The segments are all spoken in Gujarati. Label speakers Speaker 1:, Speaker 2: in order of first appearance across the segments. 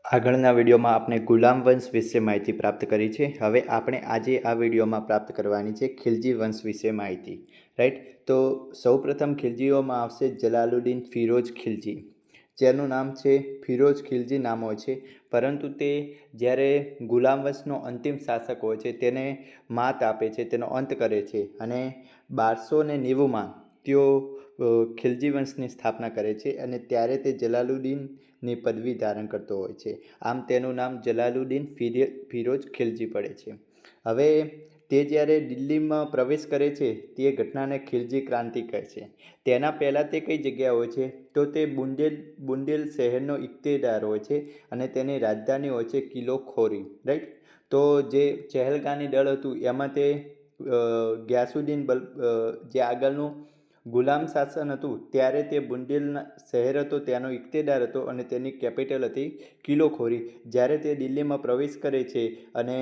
Speaker 1: આગળના વિડીયોમાં આપણે ગુલામ વંશ વિશે માહિતી પ્રાપ્ત કરી છે. હવે આપણે આજે આ વિડીયોમાં પ્રાપ્ત કરવાની છે ખિલજી વંશ વિશે માહિતી. રાઈટ, તો સૌપ્રથમ ખિલજીઓમાં આવશે જલાલુદ્દીન ફિરોઝ ખિલજી, જેનું નામ છે ફિરોઝ ખિલજી નામ હોય છે. પરંતુ તે જ્યારે ગુલામ વંશનો અંતિમ શાસક હોય છે તેને માત આપે છે, તેનો અંત કરે છે અને 1290માં તેઓ ખિલજી વંશની સ્થાપના કરે છે અને ત્યારે તે જલાલુદ્દીનની પદવી ધારણ કરતો હોય છે. આમ તેનું નામ જલાલુદ્દીન ફિરોઝ ખિલજી પડે છે. હવે તે જ્યારે દિલ્હીમાં પ્રવેશ કરે છે તે ઘટનાને ખિલજી ક્રાંતિ કહે છે. તેના પહેલાં તે કઈ જગ્યા હોય છે તો તે બુંદેલ શહેરનો ઇખ્તેદાર હોય છે અને તેની રાજધાની હોય છે કિલો ખોરી. રાઈટ, તો જે ચહેલગાની દળ હતું એમાં તે ગ્યાસુદ્દીન જે આગળનું ગુલામ શાસન હતું ત્યારે તે બુંદેલના શહેર હતો, ત્યાંનો ઇખ્તેદાર હતો અને તેની કેપિટલ હતી કિલો ખોરી. જ્યારે તે દિલ્હીમાં પ્રવેશ કરે છે અને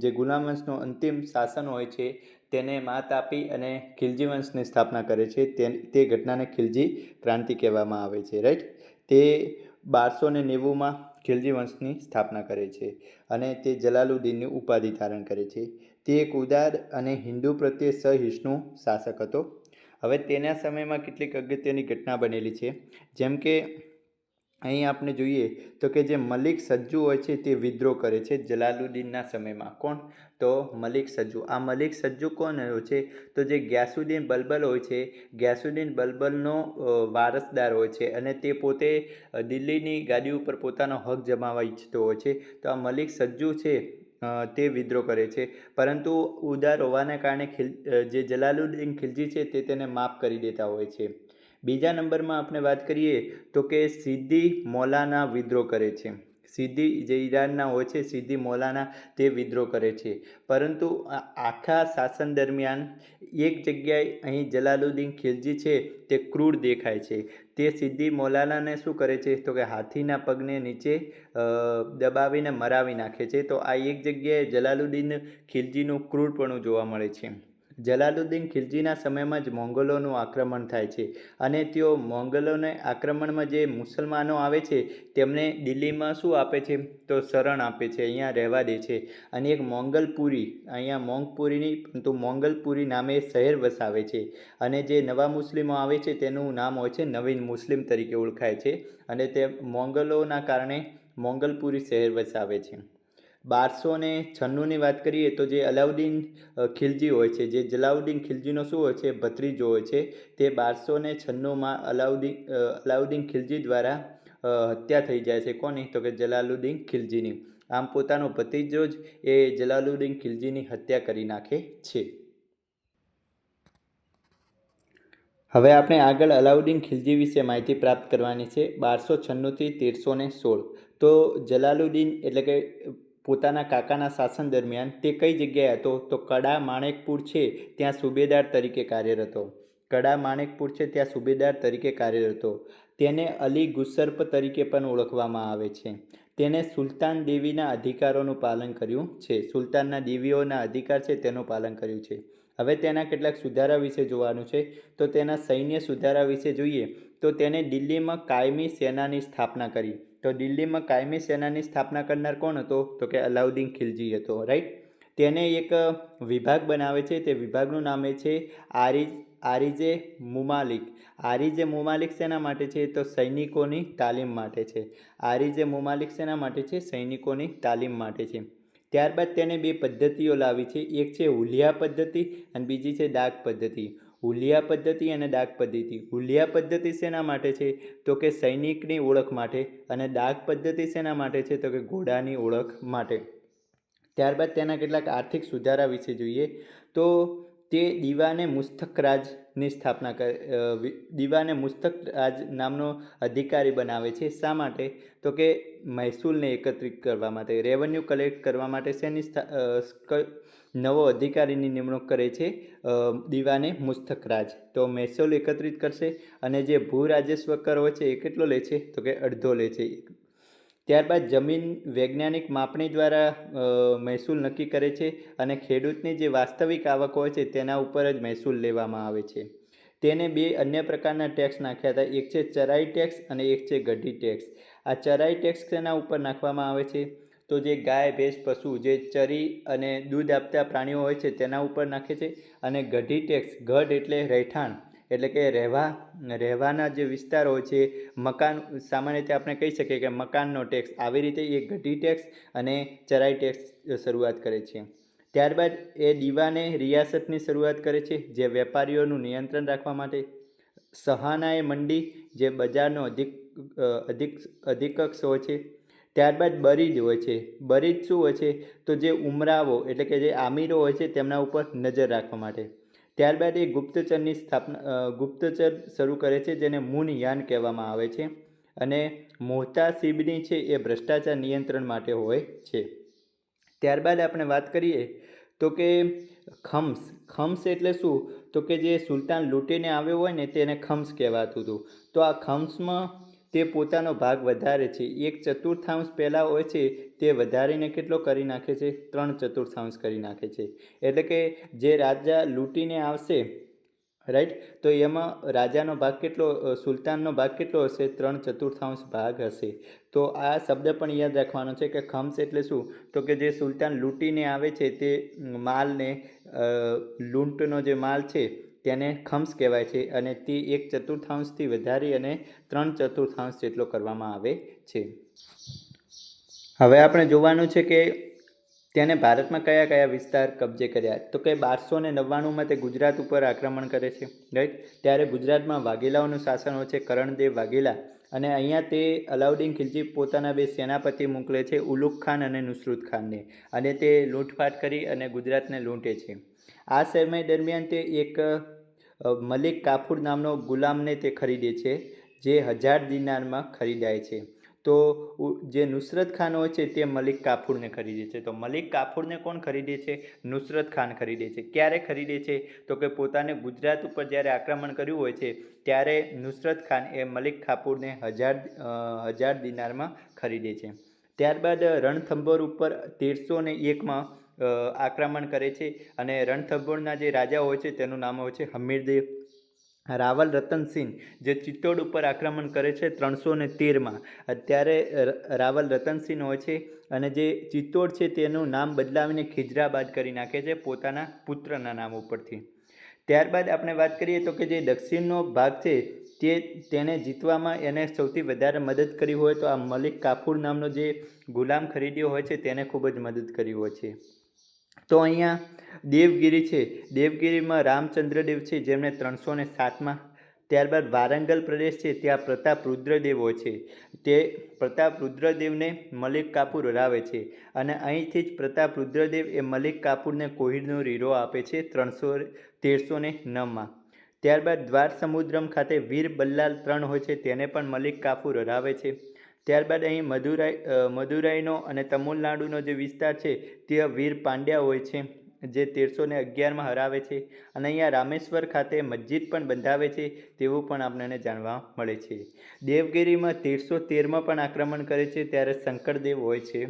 Speaker 1: જે ગુલામ વંશનો અંતિમ શાસન હોય છે તેને માત આપી અને ખિલજી વંશની સ્થાપના કરે છે, તે ઘટનાને ખિલજી ક્રાંતિ કહેવામાં આવે છે. રાઈટ, તે 1290માં ખિલજી વંશની સ્થાપના કરે છે અને તે જલાલુદ્દીનની ઉપાધિ ધારણ કરે છે. તે એક ઉદાર અને હિન્દુ પ્રત્યે સહિષ્ણુ શાસક હતો. હવે તેના સમયમાં કેટલીક અગત્યની ઘટના બનેલી છે, જેમ કે અહીં આપણે જોઈએ તો કે જે મલિક સજ્જુ હોય છે તે વિદ્રોહ કરે છે જલાલુદ્દીનના સમયમાં. કોણ? તો મલિક સજ્જુ. આ મલિક સજ્જુ કોણ હોય છે તો જે ગ્યાસુદ્દીન બલબલ હોય છે, ગ્યાસુદ્દીન બલબલનો વારસદાર હોય છે અને તે પોતે દિલ્હીની ગાદી ઉપર પોતાનો હક જમાવવા ઈચ્છતો હોય છે. તો આ મલિક સજ્જુ છે તે વિદ્રોહ કરે છે, પરંતુ ઉદાર હોવાના કારણે જે જલાલુદ્દીન ખિલજી છે તે તેને માફ કરી દેતા હોય છે. બીજા નંબરમાં આપણે વાત કરીએ તો કે સિદ્દી મૌલાના વિદ્રોહ કરે છે. સિદ્દી જે ઈરાનના હોય છે, સિદ્દી મૌલાના તે વિદ્રોહ કરે છે. પરંતુ આખા શાસન દરમિયાન એક જગ્યાએ અહીં જલાલુદ્દીન ખિલજી છે તે ક્રૂર દેખાય છે. તે સિદ્દી મૌલાનાને શું કરે છે તો કે હાથીના પગને નીચે દબાવીને મરાવી નાખે છે. તો આ એક જગ્યાએ જલાલુદ્દીન ખિલજીનું ક્રૂરપણું જોવા મળે છે. જલાલુદ્દીન ખિલજીના સમયમાં જ મોંગલોનું આક્રમણ થાય છે અને તેઓ મોંગલોને આક્રમણમાં જે મુસલમાનો આવે છે તેમને દિલ્હીમાં શું આપે છે તો શરણ આપે છે, અહીંયા રહેવા દે છે અને એક મોંગલપુરી, અહીંયા મોંગપુરી નહીં પરંતુ મોંગલપુરી નામે શહેર વસાવે છે અને જે નવા મુસ્લિમો આવે છે તેનું નામ હોય છે નવીન મુસ્લિમ તરીકે ઓળખાય છે અને તે મોંગલોના કારણે મોંગલપુરી શહેર વસાવે છે. 1296ની વાત કરીએ તો જે અલાઉદ્દીન ખિલજી હોય છે, જે જલાલુદ્દીન ખિલજીનો શું હોય છે ભત્રીજો હોય છે, તે 1296માં અલાઉદ્દીન ખિલજી દ્વારા હત્યા થઈ જાય છે. કોની? તો કે જલાલુદ્દીન ખિલજીની. આમ પોતાનો ભત્રીજો જ એ જલાલુદ્દીન ખિલજીની હત્યા કરી નાખે છે. હવે આપણે આગળ અલાઉદ્દીન ખિલજી વિશે માહિતી પ્રાપ્ત કરવાની છે. 1296થી 1316. તો જલાલુદ્દીન એટલે કે પોતાના કાકાના શાસન દરમિયાન તે કઈ જગ્યાએ હતો તો કડા માણેકપુર છે ત્યાં સુબેદાર તરીકે કાર્યરત હતો. કડા માણેકપુર છે ત્યાં સુબેદાર તરીકે કાર્યરત હતો. તેને અલી ગુસર્પ તરીકે પણ ઓળખવામાં આવે છે. તેને સુલતાન દેવીના અધિકારોનું પાલન કર્યું છે. સુલતાનના દેવીઓના અધિકાર છે તેનું પાલન કર્યું છે. હવે તેના કેટલાક સુધારા વિશે જોવાનું છે. તો તેના સૈન્ય સુધારા વિશે જોઈએ તો તેને દિલ્હીમાં કાયમી સેનાની સ્થાપના કરી. તો દિલ્હીમાં કાયમી સેનાની સ્થાપના કરનાર કોણ હતો તો કે અલાઉદ્દીન ખિલજી હતો. રાઈટ, તેને એક વિભાગ બનાવે છે. તે વિભાગનું નામ છે આરિજે મુમાલિક. આરિજે મુમાલિક શેના માટે છે તો સૈનિકોની તાલીમ માટે છે. આરિજે મુમાલિક શેના માટે છે? સૈનિકોની તાલીમ માટે છે. ત્યારબાદ તેને બે પદ્ધતિઓ લાવી છે. એક છે હુલિયા પદ્ધતિ અને બીજી છે ડાક પદ્ધતિ. હુલિયા પદ્ધતિ અને ડાક પદ્ધતિ. હુલિયા પદ્ધતિ શેના માટે છે તો કે સૈનિકની ઓળખ માટે અને ડાક પદ્ધતિ શેના માટે છે તો કે ઘોડાની ઓળખ માટે. ત્યારબાદ તેના કેટલાક આર્થિક સુધારા વિશે જોઈએ તો તે દીવાને મુસ્તક રાજની સ્થાપના દીવાને મુસ્તક રાજ નામનો અધિકારી બનાવે છે. શા માટે તો કે મહેસૂલને એકત્રિત કરવા માટે, રેવન્યુ કલેક્ટ કરવા માટે શેની નવો અધિકારીની નિમણૂક કરે છે દીવાને મુસ્તક રાજ. તો મહેસૂલ એકત્રિત કરશે અને જે ભૂ રાજસ્વ કર હોય છે એ કેટલો લે છે તો કે અડધો લે છે. ત્યારબાદ જમીન વૈજ્ઞાનિક માપણી દ્વારા મહેસૂલ નક્કી કરે છે અને ખેડૂતની જે વાસ્તવિક આવક હોય છે તેના ઉપર જ મહેસૂલ લેવામાં આવે છે. તેને બે અન્ય પ્રકારના ટેક્સ નાખ્યા હતા. એક છે ચરાઈ ટેક્સ અને એક છે ગઢી ટેક્સ. આ ચરાઈ ટેક્સ તેના ઉપર નાખવામાં આવે છે. તો જે ગાય ભેંસ પશુ જે ચરી અને દૂધ આપતા પ્રાણીઓ હોય છે તેના ઉપર નાખે છે. અને ગઢી ટેક્સ, ગઢ એટલે રહેઠાણ એટલે કે રહેવાના જે વિસ્તાર હોય છે, મકાન, સામાન્ય રીતે આપણે કહી શકીએ કે મકાનનો ટેક્સ. આવી રીતે એ ગઢી ટેક્સ અને ચરાઈ ટેક્સ શરૂઆત કરે છે. ત્યારબાદ એ દીવાને રિયાસતની શરૂઆત કરે છે, જે વેપારીઓનું નિયંત્રણ રાખવા માટે. સહાનાએ મંડી, જે બજારનો અધિકક્ષ હોય છે. ત્યારબાદ બરીદ હોય છે. બરીદ શું હોય છે? તો જે ઉમરાવો એટલે કે જે આમીરો હોય છે તેમના ઉપર નજર રાખવા માટે. ત્યારબાદ એ ગુપ્તચર શરૂ કરે છે, જેને મુનયાન કહેવામાં આવે છે. અને મોહતાસીબની છે એ ભ્રષ્ટાચાર નિયંત્રણ માટે હોય છે. ત્યારબાદ આપણે વાત કરીએ તો કે ખમ્સ એટલે શું? તો કે જે સુલતાન લૂંટીને આવ્યો હોય ને તેને ખમ્સ કહેવાતું હતું. તો આ ખમ્સમાં તે પોતાનો ભાગ વધારે છે. 1/4 પહેલાં હોય છે તે વધારીને કેટલો કરી નાખે છે? 3/4 કરી નાખે છે. એટલે કે જે રાજા લૂંટીને આવશે, રાઈટ, તો એમાં રાજાનો ભાગ કેટલો, સુલતાનનો ભાગ કેટલો હશે? 3/4 ભાગ હશે. તો આ શબ્દ પણ યાદ રાખવાનો છે કે ખમ્સ એટલે શું? તો કે જે સુલતાન લૂંટીને આવે છે તે માલને, લૂંટનો જે માલ છે તેને ખમ્સ કહેવાય છે. અને તે 1/4 વધારી અને 3/4 જેટલો કરવામાં આવે છે. હવે આપણે જોવાનું છે કે તેને ભારતમાં કયા કયા વિસ્તાર કબજે કર્યા. તો કે 1299 તે ગુજરાત ઉપર આક્રમણ કરે છે, રાઈટ. ત્યારે ગુજરાતમાં વાઘેલાઓનું શાસન હોય છે, કરણદેવ વાઘેલા. અને અહીંયા તે અલાઉદ્દીન ખિલજી પોતાના 2 સેનાપતિ મોકલે છે, ઉલુગ ખાન અને નુસરત ખાનને. અને તે લૂંટફાટ કરી અને ગુજરાતને લૂંટે છે. આ સમય દરમિયાન તે એક મલિક કાફુર નામનો ગુલામને તે ખરીદે છે, જે 1000 દિનારમાં ખરીદાય છે. તો જે નુસરત ખાન હોય છે તે મલિક કાફુરને ખરીદે છે. તો મલિક કાફુરને કોણ ખરીદે છે? નુસરત ખાન ખરીદે છે. ક્યારે ખરીદે છે? તો કે પોતાને ગુજરાત ઉપર જ્યારે આક્રમણ કર્યું હોય છે ત્યારે નુસરત ખાન એ મલિક કાફુરને 1000 દિનારમાં ખરીદે છે. ત્યારબાદ રણથંભોર ઉપર 1301માં આક્રમણ કરે છે. અને રણથંભોરના જે રાજા હોય છે તેનું નામ હોય છે હમીરદેવ. રાવલ રતનસિંહ જે ચિત્તોડ ઉપર આક્રમણ કરે છે 313માં. અત્યારે રાવલ રતનસિંહ હોય છે અને જે ચિત્તોડ છે તેનું નામ બદલાવીને ખિજરાબાદ કરી નાખે છે પોતાના પુત્રના નામ ઉપરથી. ત્યારબાદ આપણે વાત કરીએ તો કે જે દક્ષિણનો ભાગ છે તેને જીતવામાં એને સૌથી વધારે મદદ કરી હોય તો આ મલિક કાફુર નામનો જે ગુલામ ખરીદ્યો હોય છે તેને ખૂબ જ મદદ કરી હોય છે. તો અહીંયા દેવગીરી છે, દેવગીરીમાં રામચંદ્રદેવ છે જેમણે 307માં. ત્યારબાદ વારંગલ પ્રદેશ છે, ત્યાં પ્રતાપ રુદ્રદેવ હોય છે. તે પ્રતાપ રુદ્રદેવને મલિક કાફુર હરાવે છે. અને અહીંથી જ પ્રતાપ રુદ્રદેવ એ મલિક કાફુરને કોહિનૂર હીરો આપે છે 1309માં. ત્યારબાદ દ્વાર સમુદ્રમ ખાતે વીર બલ્લાલ 3 હોય છે, તેને પણ મલિક કાફુર હરાવે છે. ત્યારબાદ અહીં મદુરાઈનો અને તમિલનાડુનો જે વિસ્તાર છે ત્યાં વીર પાંડ્યા હોય છે, જે 1311માં હરાવે છે. અને અહીંયા રામેશ્વર ખાતે મસ્જિદ પણ બંધાવે છે તેવું પણ આપણને જાણવા મળે છે. દેવગીરીમાં 1313માં પણ આક્રમણ કરે છે, ત્યારે શંકરદેવ હોય છે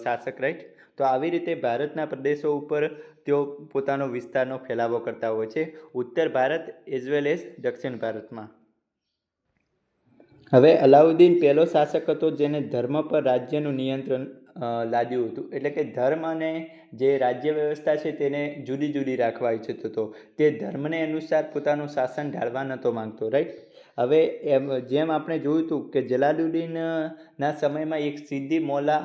Speaker 1: શાસક, રાઈટ. તો આવી રીતે ભારતના પ્રદેશો ઉપર તેઓ પોતાનો વિસ્તારનો ફેલાવો કરતા હોય છે, ઉત્તર ભારત એઝ વેલ એઝ દક્ષિણ ભારતમાં. હવે અલાઉદ્દીન પહેલો શાસક હતો જેને ધર્મ પર રાજ્યનું નિયંત્રણ લાદ્યું હતું. એટલે કે ધર્મ અને જે રાજ્ય વ્યવસ્થા છે તેને જુદી જુદી રાખવા ઈચ્છતો હતો. તે ધર્મને અનુસાર પોતાનું શાસન ઢાળવા નહોતો માંગતો, રાઈટ. હવે જેમ આપણે જોયું હતું કે જલાલુદ્દીનના સમયમાં એક સિદ્દી મોલા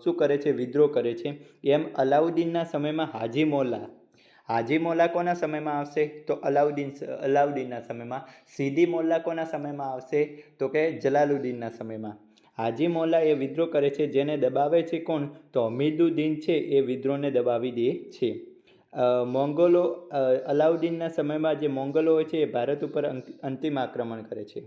Speaker 1: શું કરે છે? વિદ્રોહ કરે છે. એમ અલાઉદ્દીનના સમયમાં હાજી મોલા કોના સમયમાં આવશે? તો અલાઉદ્દીનના સમયમાં. સિદ્દી મોલ્લા કોના સમયમાં આવશે? તો કે જલાલુદ્દીનના સમયમાં. હાજી મોલ્લા એ વિદ્રોહ કરે છે, જેને દબાવે છે કોણ? તો હમીદુદ્દીન છે એ વિદ્રોહને દબાવી દે છે. મોંગોલો અલાઉદ્દીનના સમયમાં જે મોંગોલો હોય છે એ ભારત ઉપર અંતિમ આક્રમણ કરે છે.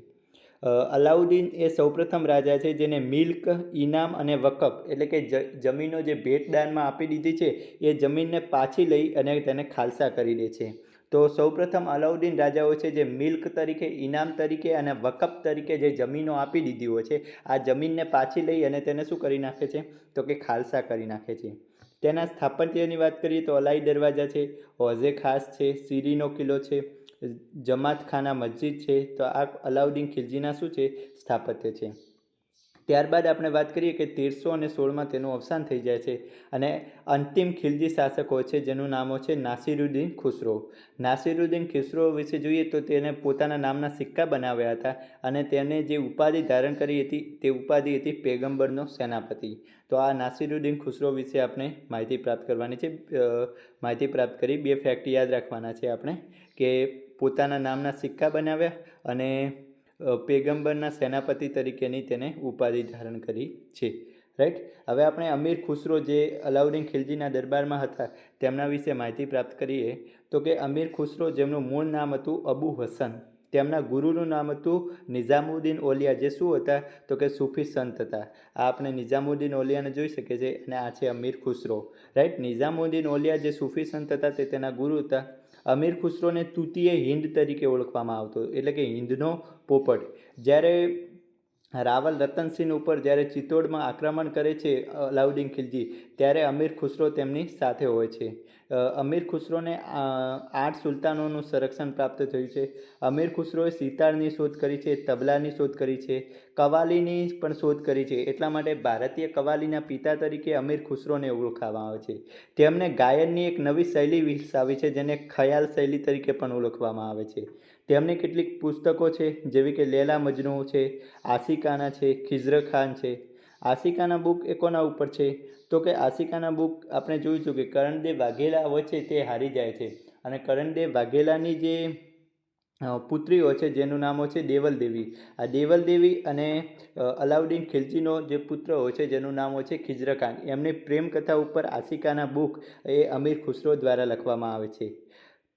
Speaker 1: અલાઉદ્દીન એ સૌપ્રથમ રાજા છે જેને મિલ્ક, ઇનામ અને વકફ એટલે કે જમીનો જે ભેટદાનમાં આપી દીધી છે એ જમીનને પાછી લઈ અને તેને ખાલસા કરી દે છે. તો સૌપ્રથમ અલાઉદ્દીન રાજાઓ છે જે મિલ્ક તરીકે, ઇનામ તરીકે અને વકફ તરીકે જે જમીનો આપી દીધી હોય છે, આ જમીનને પાછી લઈ અને તેને શું કરી નાખે છે? તો કે ખાલસા કરી નાખે છે. તેના સ્થાપત્યની વાત કરીએ તો અલાઈ દરવાજા છે, હોજે ખાસ છે, સીરીનો કિલ્લો છે, જમાત ખાના મસ્જિદ છે. તો આ અલાઉદ્દીન ખિલજીના શું છે? સ્થાપત્ય છે. ત્યારબાદ આપણે વાત કરીએ કે 1316માં તેનું અવસાન થઈ જાય છે અને અંતિમ ખિલજી શાસક હોય છે જેનું નામ હોય છે નાસિરુદ્દીન ખુસરો. નાસિરુદ્દીન ખુસરો વિશે જોઈએ તો તેને પોતાના નામના સિક્કા બનાવ્યા હતા અને તેને જે ઉપાધિ ધારણ કરી હતી તે ઉપાધિ હતી પેગમ્બરનો સેનાપતિ. તો આ નાસિરુદ્દીન ખુસરો વિશે આપણે માહિતી પ્રાપ્ત કરવાની છે. માહિતી પ્રાપ્ત કરી 2 ફેક્ટ યાદ રાખવાના છે આપણે કે પોતાના નામના સિક્કા બનાવ્યા અને પેગમ્બરના સેનાપતિ તરીકેની તેને ઉપાધિ ધારણ કરી છે. રાઈટ. હવે આપણે અમીર ખુસરો જે અલાઉદ્દીન ખિલજીના દરબારમાં હતા તેમના વિશે માહિતી પ્રાપ્ત કરીએ તો કે અમીર ખુસરો જેમનું મૂળ નામ હતું અબુ હસન, તેમના ગુરુનું નામ હતું નિઝામુદ્દીન ઓલિયા, જે શું હતા તો કે સૂફી સંત હતા. આ આપણે નિઝામુદ્દીન ઓલિયાને જોઈ શકીએ છીએ અને આ છે અમીર ખુસરો. રાઈટ. નિઝામુદ્દીન ઓલિયા જે સૂફી સંત હતા તે તેના ગુરુ હતા. અમીર ખુસરોને તૂતીએ હિન્દ તરીકે ઓળખવામાં આવતો, એટલે કે હિન્દનો પોપટ. જ્યારે રાવલ રતનસિંહ ઉપર જ્યારે ચિત્તોડમાં આક્રમણ કરે છે અલાઉદ્દીન ખિલજી, ત્યારે અમીર ખુસરો તેમની સાથે હોય છે. અમીર ખુસરોને 8 સુલતાનોનું સંરક્ષણ પ્રાપ્ત થયું છે. અમીર ખુસરોએ સિતારની શોધ કરી છે, તબલાની શોધ કરી છે, કવાલીની પણ શોધ કરી છે. એટલા માટે ભારતીય કવાલીના પિતા તરીકે અમીર ખુસરોને ઓળખવામાં આવે છે. તેમણે ગાયનની એક નવી શૈલી વિકસાવી છે જેને ખ્યાલ શૈલી તરીકે પણ ઓળખવામાં આવે છે. તેમની કેટલીક પુસ્તકો છે જેવી કે લેલા મજનુ છે, આશિકાના છે, ખિઝર ખાન છે. આશિકાના બુક એ કોના ઉપર છે તો કે આશિકાના બુક આપણે જોઈશું કે કરણદેવ વાઘેલા હોય છે તે હારી જાય છે અને કરણદેવ વાઘેલાની જે પુત્રીઓ છે જેનું નામ હોય છે દેવલ દેવી. આ દેવલ દેવી અને અલાઉદ્દીન ખિલજીનો જે પુત્ર હોય છે જેનું નામ હોય છે ખિઝર ખાન, એમની પ્રેમ કથા ઉપર આશિકાના બુક એ અમીર ખુસરો દ્વારા લખવામાં આવે છે.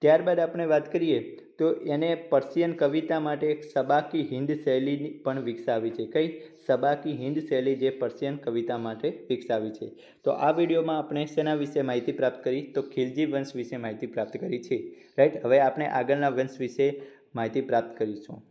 Speaker 1: ત્યારબાદ આપણે વાત કરીએ તો એને પર્શિયન કવિતા માટે એક સબાકી હિન્દ શૈલી પણ વિકસાવી છે. કઈ? સબાકી હિન્દ શૈલી જે પર્શિયન કવિતા માટે વિકસાવી છે. તો આ વિડીયોમાં આપણે શેના વિશે માહિતી પ્રાપ્ત કરી તો ખિલજી વંશ વિશે માહિતી પ્રાપ્ત કરી છે. રાઈટ. હવે આપણે આગળના વંશ વિશે માહિતી પ્રાપ્ત કરીશું.